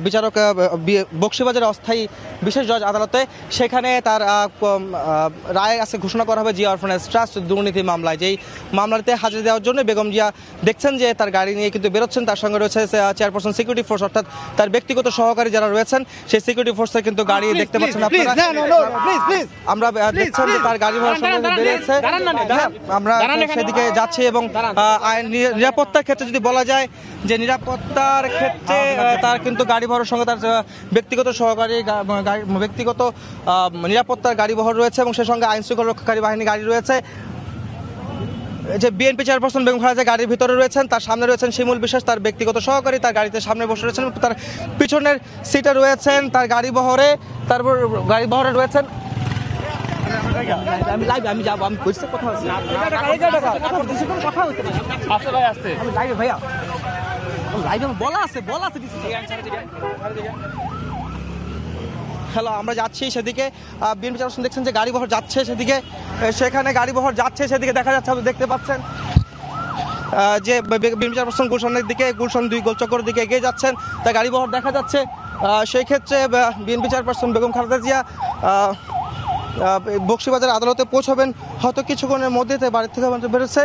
বিচারক বকশীবাজারের অস্থায়ী বিশেষ জজ আদালতে সেখানে তার রায় আছে ঘোষণা করা হবে জিয়া অরফানেজ ট্রাস্ট দুর্নীতি মামলায়। যেই মামলাতে হাজিরা দেওয়ার জন্য বেগম জিয়া দেখছেন যে তার গাড়ি নিয়ে কিন্তু বেরোচ্ছেন, তার সঙ্গে রয়েছে চেয়ারপারসন সিকিউরিটি ফোর্স, অর্থাৎ তার ব্যক্তিগত সহকারী যারা রয়েছেন সেই সিকিউরিটি ফোর্সের কিন্তু গাড়ি দেখতে পাচ্ছেন আপনারা। আমরা দেখছেন যে তার গাড়ি ভাড়ার সঙ্গে বেরিয়েছে, আমরা সেদিকে যাচ্ছি এবং নিরাপত্তার ক্ষেত্রে যদি বলা যায় যে নিরাপত্তার ক্ষেত্রে তার কিন্তু গাড়ি বহরের সঙ্গে তার ব্যক্তিগত সহকারী ব্যক্তিগত নিরাপত্তার গাড়ি বহর রয়েছে এবং সেই সঙ্গে আইন শৃঙ্খলা রক্ষাকারী বাহিনী গাড়ি রয়েছে। যে বিএনপি চেয়ারপারসন বেগম খালেদা জিয়া গাড়ির ভিতরে রয়েছেন, তার সামনে রয়েছেন শিমুল বিশ্বাস তার ব্যক্তিগত সহকারী, তার গাড়িতে সামনে বসে রয়েছেন, তার পিছনের সিটে রয়েছেন তার গাড়ি বহরে, তারপর গাড়ি বহরে রয়েছেন। আমি যাবো, আমি কথা ভাইয়া হ্যালো, আমরা যাচ্ছি সেদিকে। বিএনপি চেয়ারপারসন দেখছেন যে গাড়ি বহর যাচ্ছে সেদিকে, সেখানে গাড়ি বহর যাচ্ছে সেদিকে দেখা যাচ্ছে, আপনি দেখতে পাচ্ছেন যে বিএনপি চেয়ারপারসন গুলশানের দিকে, গুলশান 2 গোলচক্করের দিকে এগিয়ে যাচ্ছেন, তার গাড়ি বহর দেখা যাচ্ছে। সেই ক্ষেত্রে বিএনপি চেয়ারপারসন বেগম খালেদা জিয়া বকশীবাজার আদালতে পৌঁছবেন হয়তো কিছুক্ষণের মধ্যে, বাড়ির থেকে বেরোচ্ছে।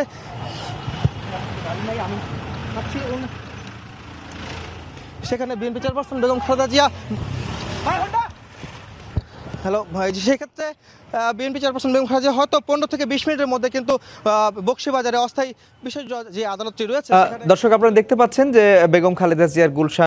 সেখানে BNP chairperson Begum Khaleda Zia hello ভাই, সেক্ষেত্রে বিএনপি চেয়ারপারসন বেগম খালেদা জিয়া হয়তো 15 থেকে 20 মিনিটের মধ্যে কিন্তু বকশীবাজারে অস্থায়ী বিশেষ যে আদালতটি রয়েছে। দর্শক আপনারা দেখতে পাচ্ছেন যে বেগম খালেদা জিয়ার গুলশান